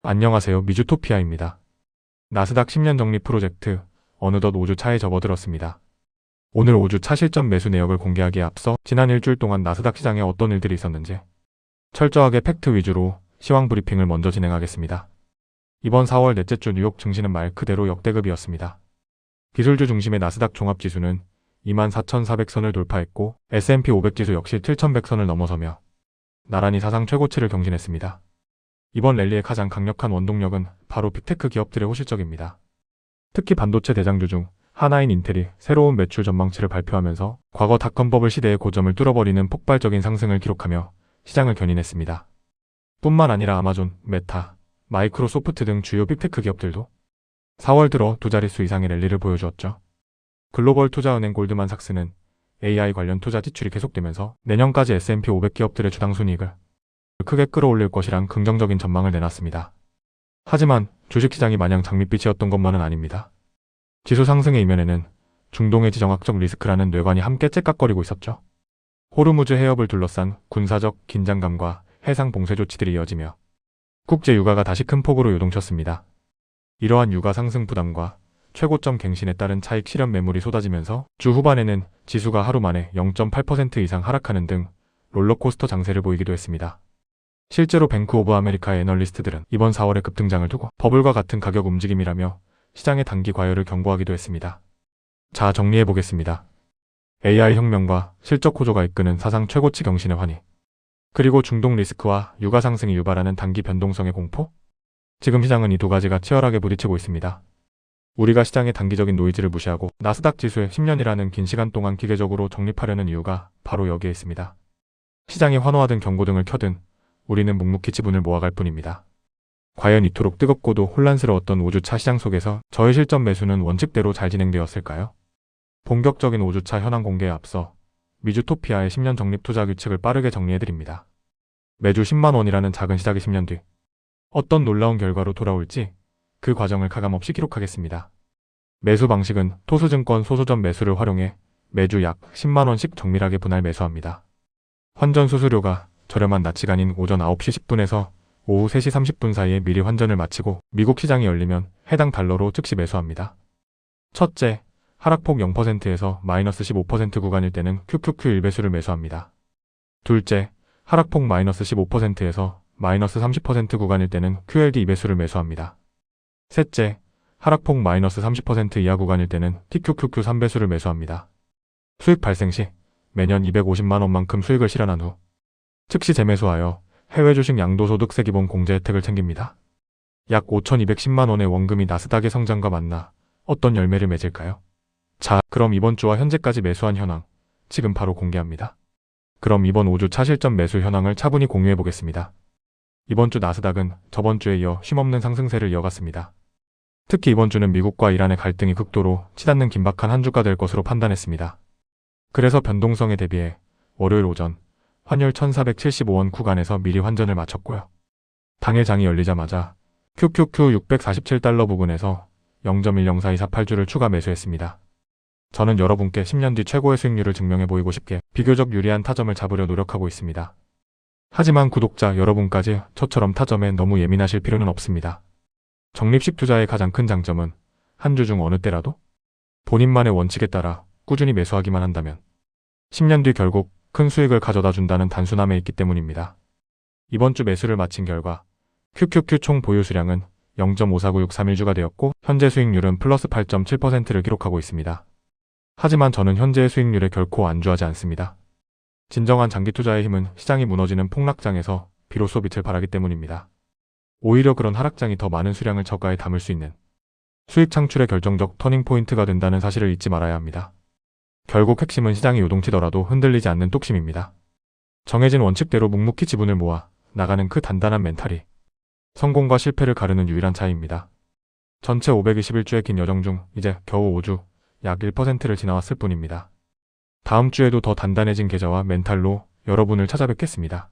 안녕하세요. 미주토피아입니다. 나스닥 10년 적립 프로젝트 어느덧 5주 차에 접어들었습니다. 오늘 5주 차 실전 매수 내역을 공개하기에 앞서 지난 일주일 동안 나스닥 시장에 어떤 일들이 있었는지 철저하게 팩트 위주로 시황 브리핑을 먼저 진행하겠습니다. 이번 4월 넷째 주 뉴욕 증시는 말 그대로 역대급이었습니다. 기술주 중심의 나스닥 종합지수는 24,400선을 돌파했고 S&P 500 지수 역시 7,100선을 넘어서며 나란히 사상 최고치를 경신했습니다. 이번 랠리의 가장 강력한 원동력은 바로 빅테크 기업들의 호실적입니다. 특히 반도체 대장주 중 하나인 인텔이 새로운 매출 전망치를 발표하면서 과거 닷컴버블 시대의 고점을 뚫어버리는 폭발적인 상승을 기록하며 시장을 견인했습니다. 뿐만 아니라 아마존, 메타, 마이크로소프트 등 주요 빅테크 기업들도 4월 들어 두 자릿수 이상의 랠리를 보여주었죠. 글로벌 투자은행 골드만삭스는 AI 관련 투자 지출이 계속되면서 내년까지 S&P 500 기업들의 주당 순이익을 크게 끌어올릴 것이란 긍정적인 전망을 내놨습니다. 하지만 주식시장이 마냥 장밋빛이었던 것만은 아닙니다. 지수 상승의 이면에는 중동의 지정학적 리스크라는 뇌관이 함께 째깍거리고 있었죠. 호르무즈 해협을 둘러싼 군사적 긴장감과 해상 봉쇄 조치들이 이어지며 국제 유가가 다시 큰 폭으로 요동쳤습니다. 이러한 유가 상승 부담과 최고점 갱신에 따른 차익 실현 매물이 쏟아지면서 주 후반에는 지수가 하루 만에 0.8% 이상 하락하는 등 롤러코스터 장세를 보이기도 했습니다. 실제로 뱅크 오브 아메리카의 애널리스트들은 이번 4월의 급등장을 두고 버블과 같은 가격 움직임이라며 시장의 단기 과열을 경고하기도 했습니다. 자, 정리해보겠습니다. AI 혁명과 실적 호조가 이끄는 사상 최고치 경신의 환희, 그리고 중동 리스크와 유가 상승이 유발하는 단기 변동성의 공포? 지금 시장은 이 두 가지가 치열하게 부딪히고 있습니다. 우리가 시장의 단기적인 노이즈를 무시하고 나스닥 지수에 10년이라는 긴 시간 동안 기계적으로 적립하려는 이유가 바로 여기에 있습니다. 시장이 환호하든 경고등을 켜든 우리는 묵묵히 지분을 모아갈 뿐입니다. 과연 이토록 뜨겁고도 혼란스러웠던 5주차 시장 속에서 저의 실전 매수는 원칙대로 잘 진행되었을까요? 본격적인 5주차 현황 공개에 앞서 미주토피아의 10년 적립 투자 규칙을 빠르게 정리해드립니다. 매주 10만원이라는 작은 시작이 10년 뒤 어떤 놀라운 결과로 돌아올지 그 과정을 가감없이 기록하겠습니다. 매수 방식은 토스증권 소수점 매수를 활용해 매주 약 10만원씩 정밀하게 분할 매수합니다. 환전 수수료가 저렴한 낮 시간인 오전 9시 10분에서 오후 3시 30분 사이에 미리 환전을 마치고 미국 시장이 열리면 해당 달러로 즉시 매수합니다. 첫째, 하락폭 0%에서 마이너스 15% 구간일 때는 QQQ 1배수를 매수합니다. 둘째, 하락폭 마이너스 15%에서 마이너스 30% 구간일 때는 QLD 2배수를 매수합니다. 셋째, 하락폭 마이너스 30% 이하 구간일 때는 TQQQ 3배수를 매수합니다. 수익 발생 시 매년 250만원만큼 수익을 실현한 후 즉시 재매수하여 해외 주식 양도소득세 기본 공제 혜택을 챙깁니다. 약 5,210만원의 원금이 나스닥의 성장과 만나 어떤 열매를 맺을까요? 자, 그럼 이번 주와 현재까지 매수한 현황, 지금 바로 공개합니다. 그럼 이번 5주 차실전 매수 현황을 차분히 공유해 보겠습니다. 이번 주 나스닥은 저번 주에 이어 쉼없는 상승세를 이어갔습니다. 특히 이번 주는 미국과 이란의 갈등이 극도로 치닫는 긴박한 한 주가 될 것으로 판단했습니다. 그래서 변동성에 대비해 월요일 오전 환율 1,475원 구간에서 미리 환전을 마쳤고요. 당일 장이 열리자마자 QQQ 647달러 부근에서 0.104248주를 추가 매수했습니다. 저는 여러분께 10년 뒤 최고의 수익률을 증명해 보이고 싶게 비교적 유리한 타점을 잡으려 노력하고 있습니다. 하지만 구독자 여러분까지 저처럼 타점에 너무 예민하실 필요는 없습니다. 적립식 투자의 가장 큰 장점은 한 주 중 어느 때라도 본인만의 원칙에 따라 꾸준히 매수하기만 한다면 10년 뒤 결국 큰 수익을 가져다 준다는 단순함에 있기 때문입니다. 이번 주 매수를 마친 결과 QQQ 총 보유 수량은 0.549631주가 되었고 현재 수익률은 플러스 8.7%를 기록하고 있습니다. 하지만 저는 현재의 수익률에 결코 안주하지 않습니다. 진정한 장기 투자의 힘은 시장이 무너지는 폭락장에서 비로소 빛을 발하기 때문입니다. 오히려 그런 하락장이 더 많은 수량을 저가에 담을 수 있는 수익 창출의 결정적 터닝포인트가 된다는 사실을 잊지 말아야 합니다. 결국 핵심은 시장이 요동치더라도 흔들리지 않는 뚝심입니다. 정해진 원칙대로 묵묵히 지분을 모아 나가는 그 단단한 멘탈이 성공과 실패를 가르는 유일한 차이입니다. 전체 521주의 긴 여정 중 이제 겨우 5주, 약 1%를 지나왔을 뿐입니다. 다음 주에도 더 단단해진 계좌와 멘탈로 여러분을 찾아뵙겠습니다.